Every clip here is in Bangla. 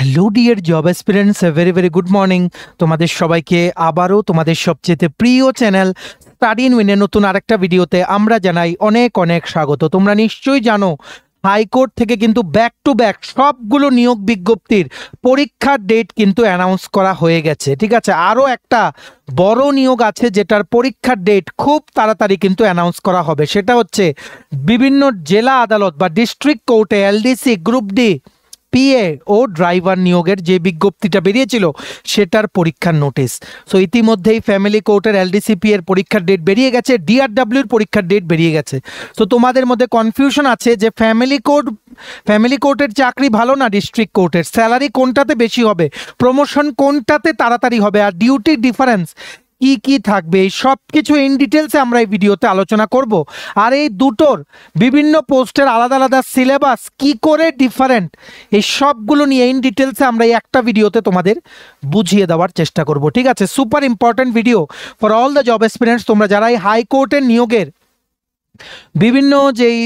Hello dear job aspirants, very very good morning. তোমাদের সবাইকে আবারও তোমাদের সবচেয়ে প্রিয় চ্যানেল স্টাডি ইন উইনের নতুন আরেকটা ভিডিওতে আমরা জানাই অনেক অনেক স্বাগত। তোমরা নিশ্চয়ই জানো হাইকোর্ট থেকে কিন্তু ব্যাক টু ব্যাক সবগুলো নিয়োগ বিজ্ঞপ্তির পরীক্ষার ডেট কিন্তু অ্যানাউন্স করা হয়ে গেছে। ঠিক আছে, আরও একটা বড় নিয়োগ আছে যেটার পরীক্ষার ডেট খুব তাড়াতাড়ি কিন্তু অ্যানাউন্স করা হবে। সেটা হচ্ছে বিভিন্ন জেলা আদালত বা ডিস্ট্রিক্ট কোর্টে এলডিসি, গ্রুপ ডি, পিএ ও ড্রাইভার নিয়োগের যে বিজ্ঞপ্তিটা বেরিয়েছিল সেটার পরীক্ষার নোটিশ। সো ইতিমধ্যেই ফ্যামিলি কোর্টের এলডিসিপি এর পরীক্ষার ডেট বেরিয়ে গেছে, ডিআরডব্লিউর পরীক্ষার ডেট বেরিয়ে গেছে। সো তোমাদের মধ্যে কনফিউশন আছে যে ফ্যামিলি কোর্টের চাকরি ভালো না ডিস্ট্রিক্ট কোর্টের, স্যালারি কোনটাতে বেশি হবে, প্রমোশন কোনটাতে তাড়াতাড়ি হবে, আর ডিউটির ডিফারেন্স কি কি থাকবে, এই সব কিছু ইন ডিটেলসে আমরা এই ভিডিওতে আলোচনা করব। আর এই দুটোর বিভিন্ন পোস্টের আলাদা আলাদা সিলেবাস কি করে ডিফারেন্ট, এই সবগুলো নিয়ে ইন ডিটেলসে আমরা এই একটা ভিডিওতে তোমাদের বুঝিয়ে দেওয়ার চেষ্টা করব। ঠিক আছে, super important video for all the job experience. তোমরা যারা এই হাইকোর্টের নিয়োগের বিভিন্ন যেই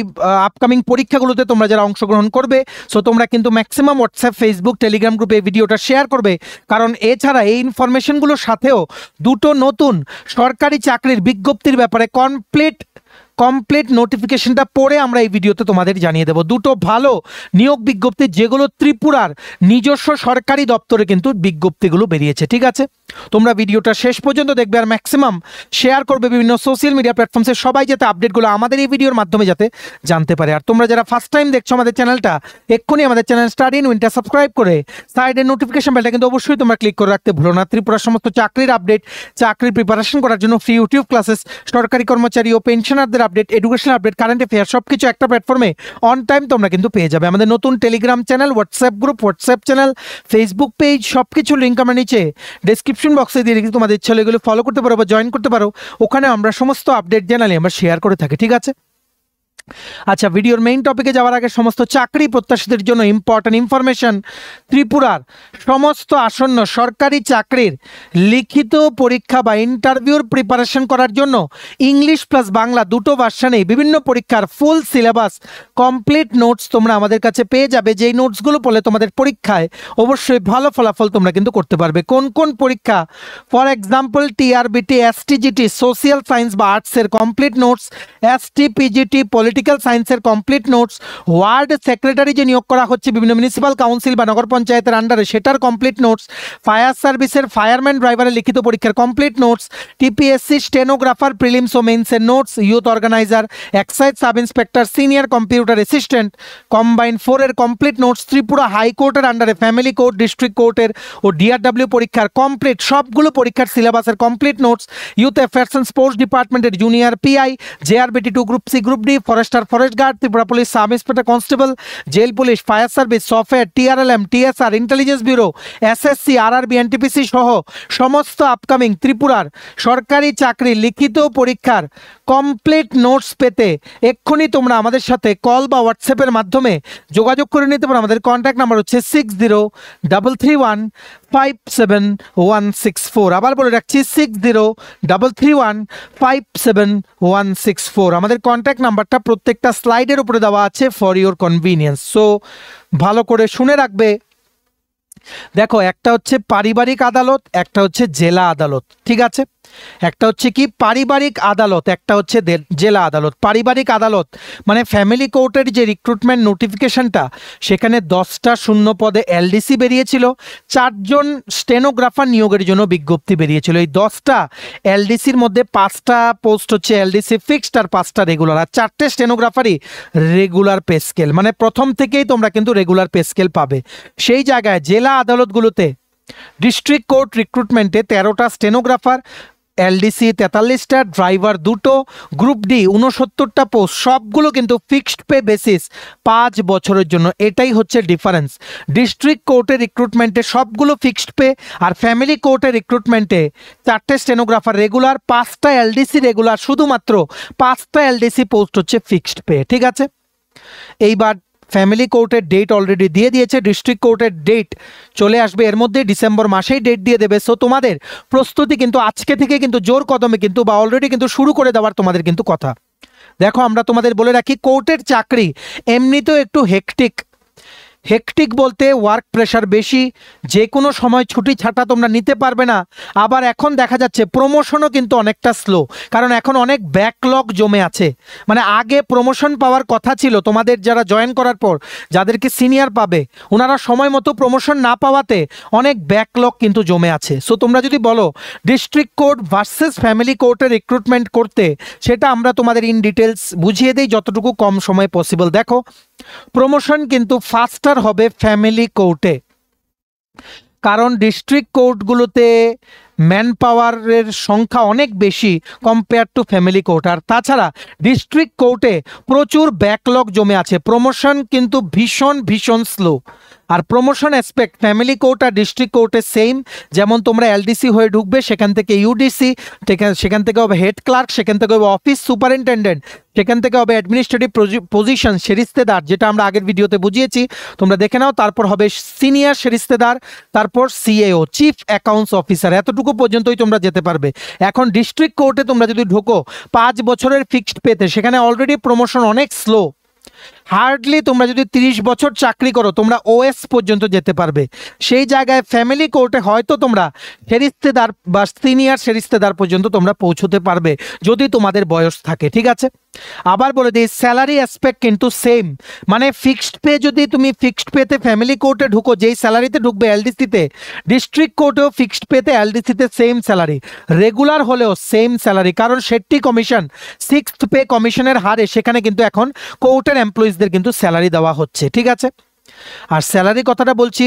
আপকামিং পরীক্ষাগুলোতে তোমরা যারা অংশগ্রহণ করবে, সো তোমরা কিন্তু ম্যাক্সিমাম হোয়াটসঅ্যাপ, ফেসবুক, টেলিগ্রাম গ্রুপে এই ভিডিওটা শেয়ার করবে, কারণ এছাড়া এই ইনফরমেশনগুলোর সাথেও দুটো নতুন সরকারি চাকরির বিজ্ঞপ্তির ব্যাপারে কমপ্লিট নোটিফিকেশনটা পড়ে আমরা এই ভিডিওতে তোমাদের জানিয়ে দেবো। দুটো ভালো নিয়োগ বিজ্ঞপ্তি যেগুলো ত্রিপুরার নিজস্ব সরকারি দপ্তরে কিন্তু বিজ্ঞপ্তিগুলো বেরিয়েছে। ঠিক আছে, তোমরা ভিডিওটা শেষ পর্যন্ত দেখবে আর ম্যাক্সিমাম শেয়ার করবে বিভিন্ন সোশ্যাল মিডিয়া প্ল্যাটফর্মসে, সবাই যাতে আপডেটগুলো আমাদের এই ভিডিওর মাধ্যমে যাতে জানতে পারে। আর তোমরা যারা ফার্স্ট টাইম দেখছো আমাদের চ্যানেলটা, এক্ষুনি আমাদের চ্যানেল স্টাডি ইন উইনটা সাবস্ক্রাইব করে সাইডের নোটিফিকেশন বেলটা কিন্তু অবশ্যই তোমরা ক্লিক করে রাখতে ভুলো না। ত্রিপুরার সমস্ত চাকরির আপডেট, চাকরির প্রিপারেশন করার জন্য ফ্রি ইউটিউব ক্লাসেস, সরকারি কর্মচারী ও পেনশনারদের update, educational update, current affair সবকিছু একটা প্ল্যাটফর্মে অন টাইম তোমরা কিন্তু পেয়ে যাবে। আমাদের নতুন Telegram channel, WhatsApp group, WhatsApp channel, Facebook page সবকিছু লিঙ্ক আমরা নিচে ডেসক্রিপশন বক্সে দিয়ে রেখেছি, তোমাদের ইচ্ছা হলে এগুলো ফলো করতে পারো বা জয়েন করতে পারো। ওখানে আমরা সমস্ত আপডেট জানালে আমরা শেয়ার করে থাকি। ঠিক আছে, আচ্ছা, ভিডিওর মেইন টপিকে যাওয়ার আগে সমস্ত চাকরি প্রত্যাশীদের জন্য ইম্পর্টেন্ট ইনফরমেশন। ত্রিপুরার সমস্ত আসন্ন সরকারি চাকরির লিখিত পরীক্ষা বা ইন্টারভিউর প্রিপারেশন করার জন্য ইংলিশ প্লাস বাংলা দুটো ভার্সানেই বিভিন্ন পরীক্ষার ফুল সিলেবাস, কমপ্লিট নোটস তোমরা আমাদের কাছে পেয়ে যাবে। যেই নোটসগুলো পড়লে তোমাদের পরীক্ষায় অবশ্যই ভালো ফলাফল তোমরা কিন্তু করতে পারবে। কোন কোন পরীক্ষা, for example TRBT, STGT, social science বা আর্টসের complete notes, ST PGT, political সায়েন্সের কমপ্লিট নোটস, ওয়ার্ড সেক্রেটারি যে নিয়োগ করা হচ্ছে বিভিন্ন মিউনিসিপ্যাল কাউন্সিল বা নগর পঞ্চায়েতের আন্ডারে সেটার কমপ্লিট নোটস, ফায়ার সার্ভিসের ফায়ারম্যান ড্রাইভারের লিখিত পরীক্ষার complete notes, TPSC stenographer prelims ও মেইনসের notes, youth organiser, excise sub inspector, senior computer assistant combine 4 এর কমপ্লিট নোটস, ত্রিপুরা হাইকোর্টের আন্ডারে ফ্যামিলি কোর্ট, ডিস্ট্রিক্ট কোর্টের ও ডিআরডব্লিউ পরীক্ষার কমপ্লিট সবগুলো পরীক্ষার সিলেবাসের complete notes, youth affairs and sports ডিপার্টমেন্টের junior PI, JRBT 2 group C, group D, forester, forest guard, Tripura police sub inspector constable, jail police, fire service, software, TRLM, TSR, intelligence bureau, SSC, RRB, NTPC সহ সমস্ত আপকামিং ত্রিপুরার সরকারি চাকরি লিখিত পরীক্ষার কমপ্লিট নোটস পেতে এক্ষুনি তোমরা আমাদের সাথে কল বা হোয়াটসঅ্যাপের মাধ্যমে যোগাযোগ করে নিতে পারো। আমাদের কন্ট্যাক্ট নাম্বার হচ্ছে 6033157164। আবার বলে রাখছি 6033157164। আমাদের কন্ট্যাক্ট নাম্বারটা প্রত্যেকটা স্লাইডের উপরে দেওয়া আছে ফর ইউর কনভিনিয়েন্স। সো ভালো করে শুনে রাখবে। দেখো, একটা হচ্ছে পারিবারিক আদালত, একটা হচ্ছে জেলা আদালত। ঠিক আছে, একটা হচ্ছে কি পারিবারিক আদালত, একটা হচ্ছে জেলা আদালত। পারিবারিক আদালত মানে ফ্যামিলি কোর্টের যে রিক্রুটমেন্ট নোটিফিকেশনটা, সেখানে 10টা শূন্য পদে এলডিসি বেরিয়েছিল, 4 জন স্টেনোগ্রাফার নিয়োগের জন্য বিজ্ঞপ্তি বেরিয়েছিল। এই 10টা এলডিসির মধ্যে 5টা পোস্ট হচ্ছে এলডিসি ফিক্সড আর 5টা রেগুলার, আর 4টে স্টেনোগ্রাফারই রেগুলার পে স্কেল, মানে প্রথম থেকেই তোমরা কিন্তু রেগুলার পে স্কেল পাবে। সেই জায়গায় জেলা আদালতগুলোতে ডিস্ট্রিক্ট কোর্ট রিক্রুটমেন্টে 13টা স্টেনোগ্রাফার, এলডিসি 43টা, ড্রাইভার 2টো, গ্রুপ ডি 69টা পোস্ট, সবগুলো কিন্তু ফিক্সড পে বেসিস 5 বছরের জন্য। এটাই হচ্ছে ডিফারেন্স। ডিস্ট্রিক্ট কোর্টের রিক্রুটমেন্টে সবগুলো ফিক্সড পে, আর ফ্যামিলি কোর্টের রিক্রুটমেন্টে 4টে স্টেনোগ্রাফার রেগুলার, 5টা এলডিসি রেগুলার, শুধুমাত্র 5টা এলডিসি পোস্ট হচ্ছে ফিক্সড পে। ঠিক আছে, এইবার ফ্যামিলি কোর্টের ডেট অলরেডি দিয়ে দিয়েছে, ডিস্ট্রিক্ট কোর্টের ডেট চলে আসবে এর মধ্যে, ডিসেম্বর মাসেই ডেট দিয়ে দেবে। সো তোমাদের প্রস্তুতি কিন্তু আজকে থেকে কিন্তু জোর কদমে কিন্তু বা অলরেডি কিন্তু শুরু করে দেওয়ার তোমাদের কিন্তু কথা। দেখো, আমরা তোমাদের বলে রাখি কোর্টের চাকরি এমনিতেও একটু হেকটিক, হেকটিক বলতে ওয়ার্ক প্রেশার বেশি, যে কোনো সময় ছুটি ছাটা তোমরা নিতে পারবে না। আবার এখন দেখা যাচ্ছে প্রমোশনও কিন্তু অনেকটা স্লো, কারণ এখন অনেক ব্যাকলগ জমে আছে। মানে আগে প্রমোশন পাওয়ার কথা ছিল তোমাদের যারা জয়েন করার পর, যাদেরকে সিনিয়র পাবে, ওনারা সময় মতো প্রমোশন না পাওয়াতে অনেক ব্যাকলগ কিন্তু জমে আছে। সো তোমরা যদি বলো ডিস্ট্রিক্ট কোর্ট ভার্সেস ফ্যামিলি কোর্টে রিক্রুটমেন্ট করতে, সেটা আমরা তোমাদের ইন ডিটেলস বুঝিয়ে দিই যতটুকু কম সময় পসিবল। দেখো, প্রমোশন কিন্তু ফাস্টার হবে ফ্যামিলি কোর্টে, কারণ ডিস্ট্রিক্ট কোর্টগুলোতে ম্যান পাওয়ারের সংখ্যা অনেক বেশি কম্পেয়ার টু ফ্যামিলি কোর্ট। আর তাছাড়া ডিস্ট্রিক্ট কোর্টে প্রচুর ব্যাকলগ জমে আছে, প্রমোশন কিন্তু ভীষণ ভীষণ স্লো। আর প্রমোশন অ্যাসপেক্ট ফ্যামিলি কোর্ট আর ডিস্ট্রিক্ট কোর্টে সেম, যেমন তোমরা এলডিসি হয়ে ঢুকবে, সেখান থেকে ইউডিসি, সেখান থেকে হবে হেড ক্লার্ক, সেখান থেকে হবে অফিস সুপারিনটেন্ডেন্ট, সেখান থেকে হবে অ্যাডমিনিস্ট্রেটিভ পজিশন সেরিস্তেদার, যেটা আমরা আগের ভিডিওতে বুঝিয়েছি, তোমরা দেখে নাও। তারপর হবে সিনিয়র সেরিস্তেদার, তারপর সিএও, চিফ অ্যাকাউন্টস অফিসার, এতটুকু পর্যন্তই তোমরা যেতে পারবে। এখন ডিস্ট্রিক্ট কোর্টে তোমরা যদি ঢোকো 5 বছরের ফিক্সড পেতে, সেখানে অলরেডি প্রমোশন অনেক স্লো। হার্ডলি তোমরা যদি 30 বছর চাকরি করো, তোমরা ওএস পর্যন্ত যেতে পারবে। সেই জায়গায় ফ্যামিলি কোর্টে হয়তো তোমরা সেরিস্তেদার বা সিনিয়র সেরিস্তেদার পর্যন্ত তোমরা পৌঁছতে পারবে, যদি তোমাদের বয়স থাকে। ঠিক আছে, আবার বলে দিই, স্যালারি অ্যাসপেক্ট কিন্তু সেম। মানে ফিক্সড পে, যদি তুমি ফিক্সড পেতে ফ্যামিলি কোর্টে ঢুকো, যেই স্যালারিতে ঢুকবে এলডিসিতে, ডিস্ট্রিক্ট কোর্টেও ফিক্সড পেতে এলডিসিতে সেম স্যালারি, রেগুলার হলেও সেম স্যালারি। কারণ শেট্টি কমিশন 6th পে কমিশনের হারে সেখানে কিন্তু এখন কোর্টের এমপ্লয়িজদের কিন্তু স্যালারি দেওয়া হচ্ছে। ঠিক আছে, আর স্যালারি কথাটা বলছি,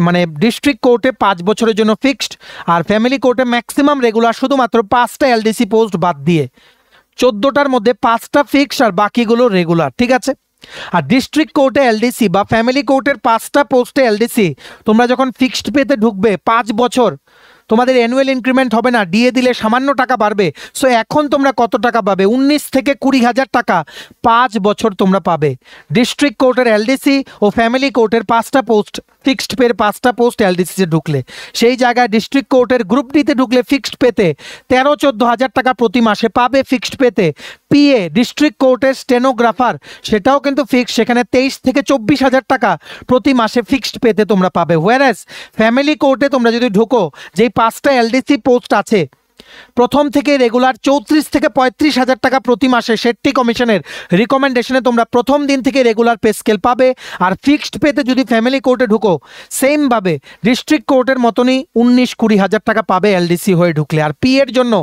মানে ডিস্ট্রিক্ট কোর্টে 5 বছরের জন্য ফিক্সড, আর ফ্যামিলি কোর্টে ম্যাক্সিমাম রেগুলার, শুধুমাত্র 5টা এলডিসি পোস্ট বাদ দিয়ে 14টার মধ্যে 5টা ফিক্সড আর বাকিগুলো রেগুলার। ঠিক আছে, আর ডিস্ট্রিক্ট কোর্টে এলডিসি বা ফ্যামিলি কোর্টের 5টা পোস্টে এলডিসি, তোমরা যখন ফিক্সড পেতে ঢুকবে 5 বছর, তোমাদের অ্যানুয়াল ইনক্রিমেন্ট হবে না, ডিএ দিলে সামান্য টাকা বাড়বে। সো এখন তোমরা কত টাকা পাবে? 19 থেকে 20,000 টাকা 5 বছর তোমরা পাবে। ডিস্ট্রিক্ট কোর্টের এলডিসি ও ফ্যামিলি কোর্টের 5টা পোস্ট ফিক্সড পের 5টা পোস্ট এলডিসিতে ঢুকলে, সেই জায়গায় ডিস্ট্রিক্ট কোর্টের গ্রুপ ডিতে ঢুকলে ফিক্সড পেতে 13-14,000 টাকা প্রতি মাসে পাবে ফিক্সড পেতে। পিএ ডিস্ট্রিক্ট কোর্টের স্টেনোগ্রাফার, সেটাও কিন্তু ফিক্সড, সেখানে 23 থেকে 24,000 টাকা প্রতি মাসে ফিক্সড পেতে তোমরা পাবে। হোয়ারাস ফ্যামিলি কোর্টে তোমরা যদি ঢুকো, যেই 5টা এলডিসি পোস্ট আছে, প্রথম থেকে রেগুলার 34 থেকে 35,000 টাকা প্রতি মাসে শেট্টি কমিশনের রিকমেন্ডেশনে তোমরা প্রথম দিন থেকে রেগুলার পে স্কেল পাবে। আর ফিক্সড পেতে যদি ফ্যামিলি কোর্টে ঢুকো, সেমভাবে ডিস্ট্রিক্ট কোর্টের মতনই 19-20,000 টাকা পাবে এলডিসি হয়ে ঢুকলে। আর পি এর জন্য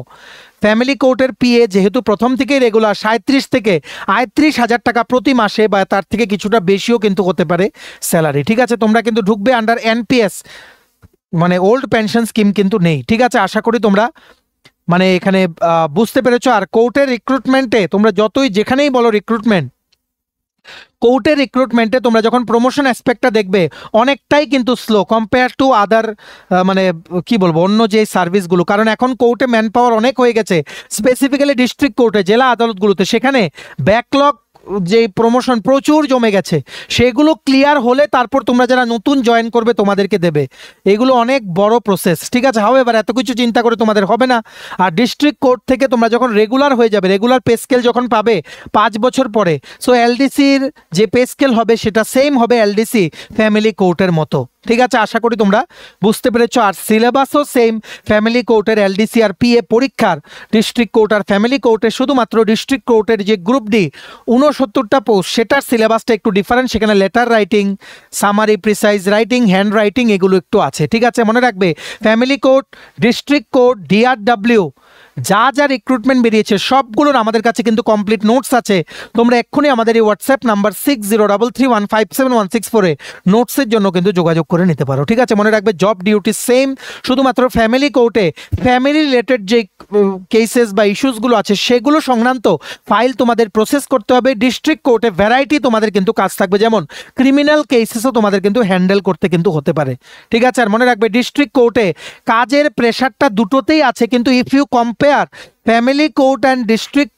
ফ্যামিলি কোর্টের পিএ যেহেতু প্রথম থেকেই রেগুলার, 37 থেকে 38,000 টাকা প্রতি মাসে, বা তার থেকে কিছুটা বেশিও কিন্তু হতে পারে স্যালারি। ঠিক আছে, তোমরা কিন্তু ঢুকবে আন্ডার এনপিএস, মানে ওল্ড পেনশন স্কিম কিন্তু নেই। ঠিক আছে, আশা করি তোমরা মানে এখানে বুঝতে পেরেছো। আর কোর্টের রিক্রুটমেন্টে তোমরা যতই যেখানেই বলো রিক্রুটমেন্ট, কোর্টের রিক্রুটমেন্টে তোমরা যখন প্রমোশন অ্যাসপেক্টটা দেখবে, অনেকটাই কিন্তু স্লো কম্পেয়ার টু আদার, মানে কি বলবো, অন্য যে সার্ভিসগুলো। কারণ এখন কোর্টে ম্যান পাওয়ার অনেক হয়ে গেছে, স্পেসিফিক্যালি ডিস্ট্রিক্ট কোর্টে, জেলা আদালতগুলোতে, সেখানে ব্যাকলগ যে প্রমোশন প্রচুর জমে গেছে, সেগুলো ক্লিয়ার হলে তারপর তোমরা যারা নতুন জয়েন করবে তোমাদেরকে দেবে। এগুলো অনেক বড় প্রসেস। ঠিক আছে, এবার এত কিছু চিন্তা করে তোমাদের হবে না। আর ডিস্ট্রিক্ট কোর্ট থেকে তোমরা যখন রেগুলার হয়ে যাবে, রেগুলার পে স্কেল যখন পাবে 5 বছর পরে, সো এলডিসির যে পে স্কেল হবে সেটা সেম হবে এলডিসি ফ্যামিলি কোর্টের মতো। ঠিক আছে, আশা করি তোমরা বুঝতে পেরেছো। আর সিলেবাসও সেম, ফ্যামিলি কোর্টের এলডিসি আর পিএ পরীক্ষার ডিস্ট্রিক্ট কোর্ট আর ফ্যামিলি কোর্টে, শুধুমাত্র ডিস্ট্রিক্ট কোর্টের যে গ্রুপ ডি 69টা পোস্ট, সেটার সিলেবাসটা একটু ডিফারেন্ট। সেখানে letter writing, summary, precise writing, hand writing, এগুলো একটু আছে। ঠিক আছে, মনে রাখবে family court, district court, DRW যা যা রিক্রুটমেন্ট বেরিয়েছে সবগুলোর আমাদের কাছে কিন্তু কমপ্লিট নোটস আছে। তোমরা এক্ষুনি আমাদের এই হোয়াটসঅ্যাপ নাম্বার 6033157164 নোটসের জন্য কিন্তু যোগাযোগ করে নিতে পারো। ঠিক আছে, মনে রাখবে জব ডিউটি সেম, শুধুমাত্র ফ্যামিলি কোর্টে ফ্যামিলি রিলেটেড যে কেসেস বা ইস্যুসগুলো আছে সেগুলো সংক্রান্ত ফাইল তোমাদের প্রসেস করতে হবে। ডিস্ট্রিক্ট কোর্টে ভ্যারাইটি তোমাদের কিন্তু কাজ থাকবে, যেমন ক্রিমিনাল কেসেসও তোমাদের কিন্তু হ্যান্ডেল করতে কিন্তু হতে পারে। ঠিক আছে, আর মনে রাখবে ডিস্ট্রিক্ট কোর্টে কাজের প্রেশারটা দুটোতেই আছে, কিন্তু if you compare family court and district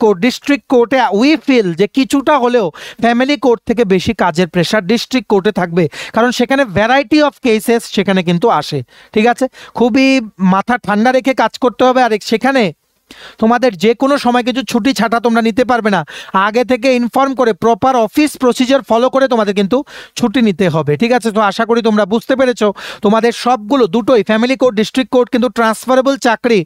কোর্টে উই ফিল যে কিছুটা হলেও ফ্যামিলি কোর্ট থেকে বেশি কাজের প্রেশার ডিস্ট্রিক্ট কোর্টে থাকবে, কারণ সেখানে ভ্যারাইটি অফ কেসেস সেখানে কিন্তু আসে। ঠিক আছে, খুবই মাথা ঠান্ডা রেখে কাজ করতে হবে। আর সেখানে তোমাদের যে কোনো সময় কিছু ছুটি ছাটা তোমরা নিতে পারবে না, আগে থেকে ইনফর্ম করে প্রপার অফিস প্রসিজার ফলো করে তোমাদের কিন্তু ছুটি নিতে হবে। ঠিক আছে, তো আশা করি তোমরা বুঝতে পেরেছো। তোমাদের সবগুলো দুটোই ফ্যামিলি কোর্ট, ডিস্ট্রিক্ট কোর্ট কিন্তু ট্রান্সফারেবল চাকরি।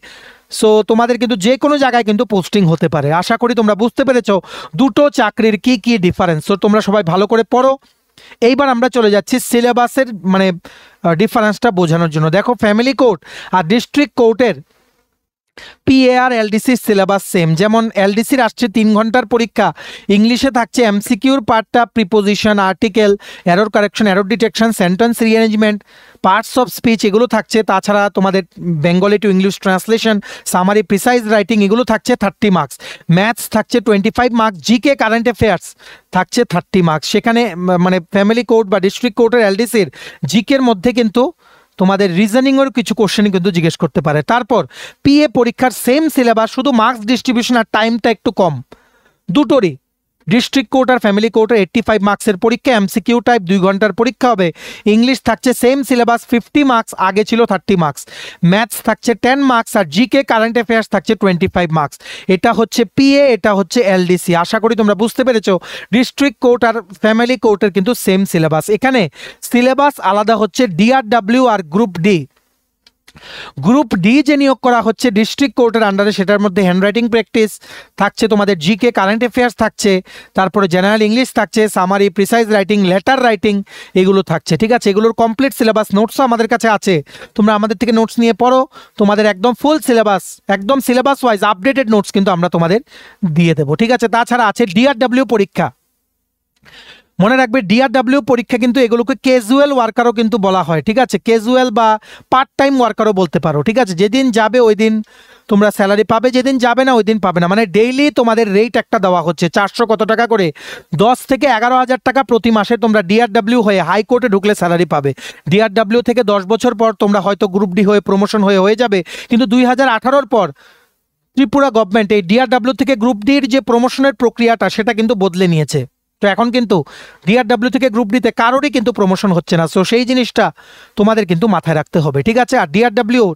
সো তোমাদের কিন্তু যে কোনো জায়গায় কিন্তু পোস্টিং হতে পারে। আশা করি তোমরা বুঝতে পেরেছো দুটো চাকরির কি কি ডিফারেন্স। তো তোমরা সবাই ভালো করে পড়ো। এইবার আমরা চলে যাচ্ছি সিলেবাসের মানে ডিফারেন্সটা বোঝানোর জন্য। দেখো, ফ্যামিলি কোর্ট আর ডিস্ট্রিক্ট কোর্টের পিএ আর এলডিসির সিলেবাস সেম। যেমন এলডিসির আসছে 3 ঘন্টার পরীক্ষা, ইংলিশে থাকছে এমসিকিউর পার্টটা, preposition, article, error correction, error detection, sentence rearrangement, parts of speech এগুলো থাকছে। তাছাড়া তোমাদের Bengali to English translation, summary, precise writing এগুলো থাকছে 30 মার্কস। ম্যাথস থাকছে 25 মার্কস। জিকে কারেন্ট অ্যাফেয়ার্স থাকছে 30 মার্কস। সেখানে মানে ফ্যামিলি কোর্ট বা ডিস্ট্রিক্ট কোর্টের এলডিসির জিকের মধ্যে কিন্তু তোমাদের রিজনিংয়ের কিছু কোশ্চেন কিন্তু জিজ্ঞেস করতে পারে। তারপর পিএ পরীক্ষার সেম সিলেবাস, শুধু মার্কস ডিস্ট্রিবিউশন আর টাইমটা একটু কম দুটোরই। ডিস্ট্রিক্ট কোর্ট আর ফ্যামিলি কোর্টের 85 মার্কসের পরীক্ষা, এমসিকিউ টাইপ 2 ঘন্টার পরীক্ষা হবে। ইংলিশ থাকছে সেম সিলেবাস 50 মার্কস, আগে ছিল 30 মার্কস। ম্যাথস থাকছে 10 মার্কস আর জিকে কারেন্ট অ্যাফেয়ার্স থাকছে 25 মার্কস। এটা হচ্ছে পিএ, এটা হচ্ছে এলডিসি। আশা করি তোমরা বুঝতে পেরেছো। ডিস্ট্রিক্ট কোর্ট আর ফ্যামিলি কোর্টের কিন্তু সেম সিলেবাস। এখানে সিলেবাস আলাদা হচ্ছে ডিআরডব্লিউ আর গ্রুপ ডি। গ্রুপ ডি যে নিয়োগ করা হচ্ছে ডিস্ট্রিক্ট কোর্টের আন্ডারে, সেটার মধ্যে হ্যান্ডরাইটিং প্র্যাকটিস থাকছে, তোমাদের জিকে কারেন্ট অ্যাফেয়ার্স থাকছে, তারপরে জেনারেল ইংলিশ থাকছে, summary, precise writing, letter writing এগুলো থাকছে। ঠিক আছে, এগুলোর কমপ্লিট সিলেবাস নোটসও আমাদের কাছে আছে। তোমরা আমাদের থেকে নোটস নিয়ে পড়ো। তোমাদের একদম ফুল সিলেবাস, একদম সিলেবাস ওয়াইজ আপডেটেড নোটস কিন্তু আমরা তোমাদের দিয়ে দেবো। ঠিক আছে, তাছাড়া আছে ডিআরডব্লিউ পরীক্ষা। মনে রাখবে, ডিআরডব্লিউ পরীক্ষা কিন্তু এগুলোকে ক্যাজুয়াল ওয়ার্কারও কিন্তু বলা হয়। ঠিক আছে, ক্যাজুয়াল বা পার্ট টাইম ওয়ার্কারও বলতে পারো। ঠিক আছে, যেদিন যাবে ওই দিন তোমরা স্যালারি পাবে, যেদিন যাবে না ওই দিন পাবে না। মানে ডেইলি তোমাদের রেট একটা দেওয়া হচ্ছে 400 কত টাকা করে, 10 থেকে 11,000 টাকা প্রতি মাসে তোমরা ডিআরডব্লিউ হয়ে হাইকোর্টে ঢুকলে স্যালারি পাবে। ডিআরডব্লিউ থেকে 10 বছর পর তোমরা হয়তো গ্রুপ ডি হয়ে প্রমোশন হয়ে যাবে, কিন্তু 2018 পর ত্রিপুরা গভর্নমেন্ট এই ডিআরডব্লিউ থেকে গ্রুপ ডির যে প্রমোশনের প্রক্রিয়াটা সেটা কিন্তু বদলে নিয়েছে। তো এখন কিন্তু ডিআরডব্লিউ থেকে গ্রুপ ডিতে কারোরই কিন্তু প্রমোশন হচ্ছে না। সো সেই জিনিসটা তোমাদের কিন্তু মাথায় রাখতে হবে। ঠিক আছে, আর ডিআরডব্লিউ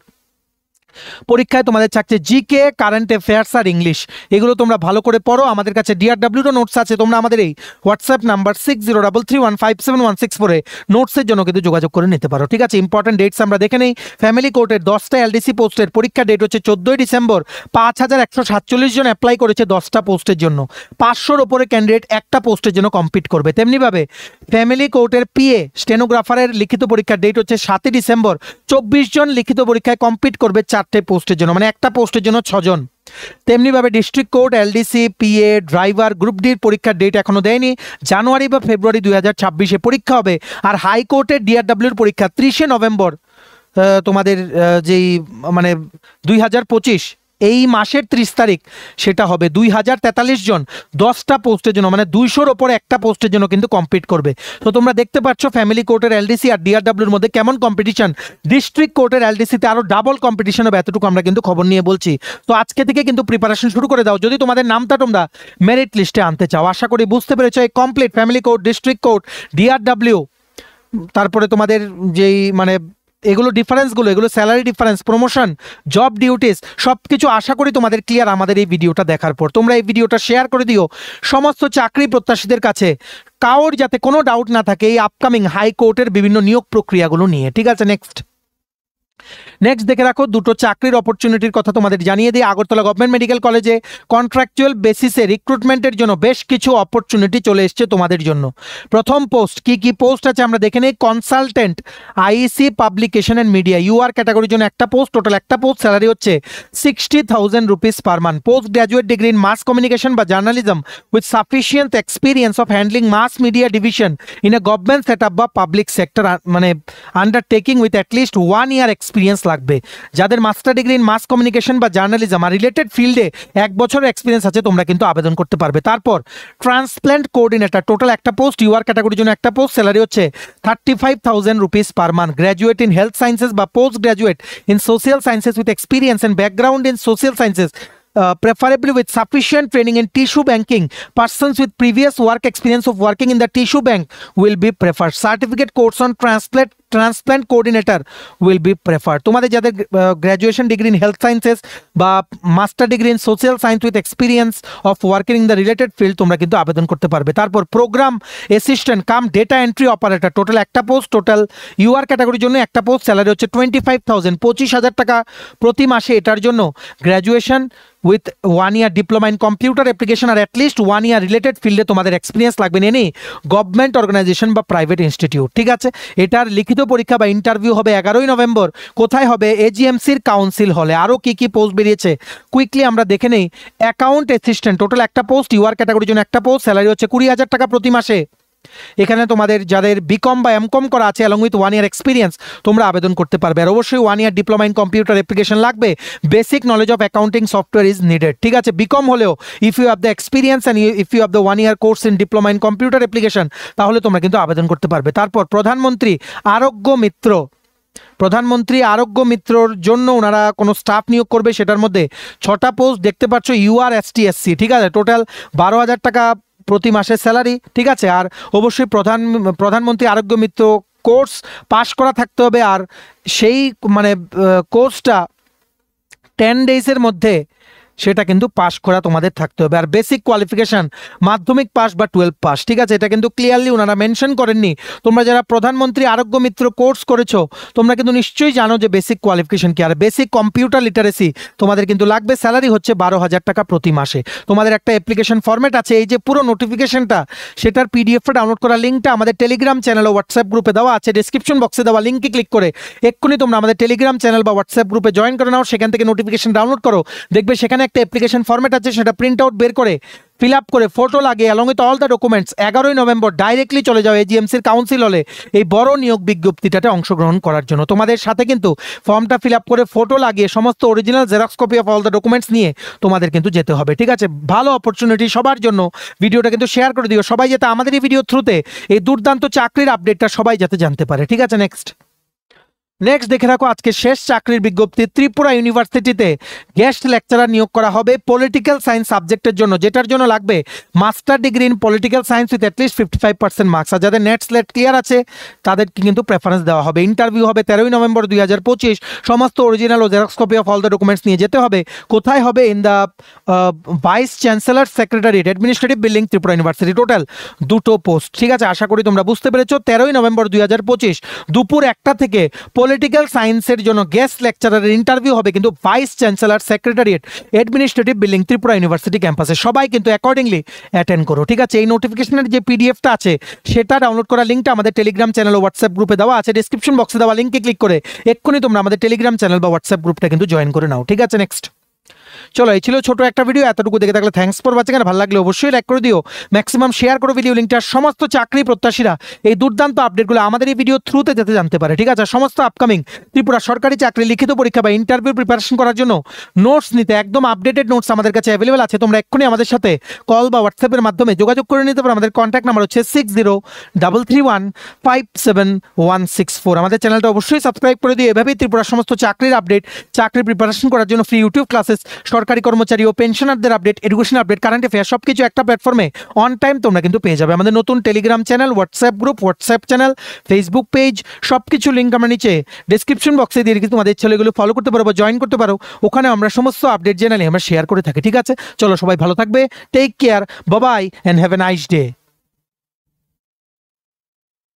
পরীক্ষায় তোমাদের থাকছে জিকে, কারেন্ট অ্যাফেয়ার্স আর ইংলিশ। এগুলো তোমরা ভালো করে পড়ো। আমাদের কাছে ডিআরডব্লিউরও নোটস আছে। তোমরা আমাদের এই হোয়াটসঅ্যাপ নাম্বার 6033157156 নোটসের জন্য কিন্তু যোগাযোগ করে নিতে পারো। ঠিক আছে, ইম্পর্টেন্ট ডেটস আমরা দেখে নেই। ফ্যামিলি কোর্টের 10টা এলডিসি পোস্টের পরীক্ষা ডেট হচ্ছে 14 ডিসেম্বর। 5147 জন অ্যাপ্লাই করেছে 10টা পোস্টের জন্য। 500-র ওপরে ক্যান্ডিডেট একটা পোস্টের জন্য কম্পিট করবে। তেমনিভাবে ফ্যামিলি কোর্টের পিএ স্টেনোগ্রাফারের লিখিত পরীক্ষার ডেট হচ্ছে 7 ডিসেম্বর। 24 জন লিখিত পরীক্ষায় কম্পিট করবে 4টে পোস্টের জন্য, মানে একটা পোস্টের জন্য 6 জন। তেমনিভাবে district court, LDC, PA, driver, group ডির পরীক্ষার ডেট এখনো দেয়নি। জানুয়ারি বা ফেব্রুয়ারি 2026-এ পরীক্ষা হবে। আর হাইকোর্টের ডিআরডব্লিউর পরীক্ষা 30শে নভেম্বর তোমাদের যেই মানে 2025 এই মাসের 30 তারিখ সেটা হবে। 2043 জন 10টা পোস্টের জন্য, মানে 200-র ওপরে একটা পোস্টের জন্য কিন্তু কম্পিট করবে। তো তোমরা দেখতে পাচ্ছ ফ্যামিলি কোর্টের এলডিসি আর ডিআরডব্লিউর মধ্যে কেমন কম্পিটিশন। ডিস্ট্রিক্ট কোর্টের এলডিসিতে আরও ডাবল কম্পিটিশন হবে, এতটুকু আমরা কিন্তু খবর নিয়ে বলছি। তো আজকে থেকে কিন্তু প্রিপারেশন শুরু করে দাও যদি তোমাদের নামটা তোমরা মেরিট লিস্টে আনতে চাও। আশা করি বুঝতে পেরেছো। এই complete family court, district court, DRW, তারপরে তোমাদের যেই মানে এগুলো ডিফারেন্সগুলো, এগুলো salary difference, promotion, job duties সব কিছু আশা করি তোমাদের ক্লিয়ার আমাদের এই ভিডিওটা দেখার পর। তোমরা এই ভিডিওটা শেয়ার করে দিও সমস্ত চাকরি প্রত্যাশীদের কাছে, কারোর যাতে কোনো ডাউট না থাকে এই আপকামিং হাইকোর্টের বিভিন্ন নিয়োগ প্রক্রিয়াগুলো নিয়ে। ঠিক আছে, নেক্সট দেখে রাখো দুটো চাকরির অপরচুনিটির কথা তোমাদের জানিয়ে দিই। আগরতলা গভর্নমেন্ট মেডিকেল কলেজে কন্ট্রাকচুয়াল বেসিসে রিক্রুটমেন্টের জন্য বেশ কিছু অপরচুনিটি চলে এসছে তোমাদের জন্য। প্রথম পোস্ট কি পোস্ট আছে আমরা দেখে নেই। Consultant IC publication and media UR ক্যাটাগরির জন্য একটা পোস্ট, টোটাল একটা পোস্ট, স্যালারি হচ্ছে 60,000 rupees per month. Post graduate degree in mass communication বা journalism with sufficient experience of handling mass media division in a government set up বা পাবলিক সেক্টর, মানে undertaking with at least 1 year experience লাগবে। যাদের master degree in mass communication বা জার্নালিজম আর রিলেটেড ফিল্ডে 1 বছরের এক্সপিরিয়েন্স আছে তোমরা কিন্তু আবেদন করতে পারবে। তারপর ট্রান্সপ্ল্যান্ট কোঅর্ডিনেটর, টোটাল একটা পোস্ট, ইউআর ক্যাটাগরির জন্য একটা পোস্ট, স্যালারি হচ্ছে 35,000 rupees per month. Graduate in health sciences বা post graduate in social sciences with experience and background in social sciences, preferably with sufficient training in tissue banking. Persons with previous work experience of working in the tissue bank will be preferred. Certificate course on transplant coordinator will be prefer. তোমাদের যাদের graduation degree in health sciences বা master degree in social science with experience of working in the related field তোমরা কিন্তু আবেদন করতে পারবে। তারপর programme assistant cum data entry operator, total একটা পোস্ট, টোটাল ইউআর ক্যাটাগরির জন্য একটা পোস্ট, স্যালারি হচ্ছে 25,000, 25,000 টাকা প্রতি মাসে। এটার জন্য graduation with 1 year diploma in computer application আর অ্যাটলিস্ট 1 ইয়ার রিলেটেড ফিল্ডে তোমাদের এক্সপিরিয়েন্স লাগবে এনি গভর্নমেন্ট অর্গানাইজেশন বা প্রাইভেট ইনস্টিটিউট। ঠিক আছে, এটার লিখিত পরীক্ষা বা ইন্টারভিউ হবে 11ই নভেম্বর। কোথায় হবে? এজিএমসির কাউন্সিল হলে। আরও কী কী পোস্ট বেরিয়েছে কুইকলি আমরা দেখে নেই। অ্যাকাউন্ট অ্যাসিস্ট্যান্ট, টোটাল একটা পোস্ট, ইউআর ক্যাটাগরির জন্য একটা পোস্ট, স্যালারি হচ্ছে 20,000 টাকা প্রতি মাসে। এখানে তোমাদের যাদের বিকম বা এমকম করা আছে অ্যালং উইথ 1 ইয়ার এক্সপিরিয়েন্স তোমরা আবেদন করতে পারবে। আর অবশ্যই 1 year diploma in computer application লাগবে। Basic knowledge of accounting software is needed. ঠিক আছে, বিকম হলেও if you have the experience and if you have the 1 year course in diploma in computer application তাহলে তোমরা কিন্তু আবেদন করতে পারবে। তারপর প্রধানমন্ত্রী আরোগ্য মিত্র, প্রধানমন্ত্রী আরোগ্য মিত্রর জন্য ওনারা কোনো স্টাফ নিয়োগ করবে। সেটার মধ্যে 6টা পোস্ট দেখতে পাচ্ছ, ইউআর এসটিএসসি। ঠিক আছে, টোটাল 12,000 টাকা প্রতি মাসের স্যালারি। ঠিক আছে, আর অবশ্যই প্রধানমন্ত্রী আরোগ্য মিত্র কোর্স পাশ করা থাকতে হবে। আর সেই কোর্সটা 10 ডেজের মধ্যে সেটা কিন্তু পাস করা তোমাদের থাকতে হবে। আর বেসিক কোয়ালিফিকেশান মাধ্যমিক পাস বা 12 পাস। ঠিক আছে, এটা কিন্তু ক্লিয়ারলি ওনারা মেনশন করেননি। তোমরা যারা প্রধানমন্ত্রী আরোগ্য মিত্র কোর্স করেছো তোমরা কিন্তু নিশ্চয়ই জানো যে বেসিক কোয়ালিফিকেশান কি। আর বেসিক কম্পিউটার লিটারেসি তোমাদের কিন্তু লাগবে। স্যালারি হচ্ছে 12,000 টাকা প্রতি মাসে। তোমাদের একটা অ্যাপ্লিকেশন ফরম্যাট আছে, এই যে পুরো নোটিফিকেশনটা সেটার পিডিএফটা ডাউনলোড করার লিঙ্কটা আমাদের টেলিগ্রাম চ্যানেল ও হোয়াটসঅ্যাপ গ্রুপে দেওয়া আছে। ডিসক্রিপশন বক্সে দেওয়া লিঙ্কে ক্লিক করে এক্ষুনি তোমরা আমাদের টেলিগ্রাম চ্যানেল বা হোয়াটসঅ্যাপ গ্রুপে জয়েন করে নাও। সেখান থেকে নোটিফিকেশন ডাউনলোড করো, দেখবে সেখানে একটা অ্যাপ্লিকেশন ফরম্যাট আছে, সেটা প্রিন্ট আউট বের করে ফিল আপ করে ফটো লাগিয়ে along with all the documents 11ই নভেম্বর ডাইরেক্টলি চলে যাও এজিএমসির কাউন্সিল হলে এই বড় নিয়োগ বিজ্ঞপ্তিটাতে অংশগ্রহণ করার জন্য। তোমাদের সাথে কিন্তু ফর্মটা ফিল আপ করে ফটো লাগিয়ে সমস্ত original xerox copy of all the documents নিয়ে তোমাদের কিন্তু যেতে হবে। ঠিক আছে, ভালো অপরচুনিটি সবার জন্য। ভিডিওটা কিন্তু শেয়ার করে দিও সবাই, যাতে আমাদের এই ভিডিও থ্রুতে এই দুর্দান্ত চাকরির আপডেটটা সবাই যাতে জানতে পারে। ঠিক আছে, নেক্সট দেখে রাখো আজকে শেষ চাকরির বিজ্ঞপ্তি। ত্রিপুরা ইউনিভার্সিটিতে গেস্ট লেকচারার নিয়োগ করা হবে পলিটিক্যাল সায়েন্স সাবজেক্টের জন্য, যেটার জন্য লাগবে master degree in political science with at least 55% marks. আর যাদের নেট স্লেট ক্লিয়ার আছে তাদেরকে কিন্তু প্রেফারেন্স দেওয়া হবে। ইন্টারভিউ হবে 13ই নভেম্বর 2025। সমস্ত অরিজিনাল ও xerox copy of all the documents নিয়ে যেতে হবে। কোথায় হবে? In the vice chancellor secretariat administrative building Tripura university. Total 2টো পোস্ট। ঠিক আছে, আশা করি তোমরা বুঝতে পেরেছো। 13ই নভেম্বর 2025 দুপুর 1টা থেকে পলিটিক্যাল সায়েন্সের জন্য গেস্ট লেকচারারের ইন্টারভিউ হবে কিন্তু vice chancellor secretariat administrative building Tripura university ক্যাম্পাসে। সবাই কিন্তু অ্যাকর্ডিংলি অ্যাটেন্ড করো। ঠিক আছে, এই নোটিফিকেশনের যে পিডিএফটা আছে সেটা ডাউনলোড করার লিঙ্কটা আমাদের টেলিগ্রাম চ্যানেল ও হোয়াটসঅ্যাপ গ্রুপে দেওয়া আছে। ডিসক্রিপশন বক্সে দেওয়া লিঙ্কে ক্লিক করে এক্ষুনি তোমরা আমাদের টেলিগ্রাম চ্যানেল বা হোয়াটসঅ্যাপ গ্রুপটা কিন্তু জয়েন করে নাও। ঠিক আছে, নেক্সট চলো, এই ছিল ছোট একটা ভিডিও। এতটুকু দেখে থাকলে থ্যাঙ্কস ফর ওয়াচিং। আর ভালো লাগলে অবশ্যই লাইক করে দিও, ম্যাক্সিমাম শেয়ার করো ভিডিও লিঙ্কটা। সমস্ত চাকরি প্রত্যাশীরা এই দুর্দান্ত আপডেটগুলো আমাদের এই ভিডিও থ্রুতে যাতে জানতে পারে। ঠিক আছে, সমস্ত আপকামিং ত্রিপুরা সরকারি চাকরি লিখিত পরীক্ষা বা ইন্টারভিউ প্রিপারেশন করার জন্য নোটস নিতে একদম আপডেটেড নোটস আমাদের কাছে অ্যাভেলেবেল আছে। তোমরা এক্ষুনি আমাদের সাথে কল বা হোয়াটসঅ্যাপের মাধ্যমে যোগাযোগ করে নিতে পারো। আমাদের কন্ট্যাক্ট নাম্বার হচ্ছে 6033157164। আমাদের চ্যানেলটা অবশ্যই সাবস্ক্রাইব করে দিও। এভাবেই ত্রিপুরার সমস্ত চাকরির আপডেট, চাকরি প্রিপারেশন করার জন্য ফ্রি ইউটিউব ক্লাসেস, সরকারি কর্মচারী ও পেনশনারদের update, education update, current affair সবকিছু একটা প্ল্যাটফর্মে অন টাইম তোমরা কিন্তু পেয়ে যাবে। আমাদের নতুন Telegram channel, WhatsApp group, WhatsApp channel, Facebook page সবকিছু লিঙ্ক আমরা নিচে ডিসক্রিপশন বক্সে দিয়ে রেখেছি। তোমাদের ছেলেগুলো ফলো করতে পারো বা জয়েন করতে পারো। ওখানে আমরা সমস্ত আপডেট জেনারেলি আমরা শেয়ার করে থাকি। ঠিক আছে, চলো সবাই ভালো থাকবে, take care, bye bye and have a nice day.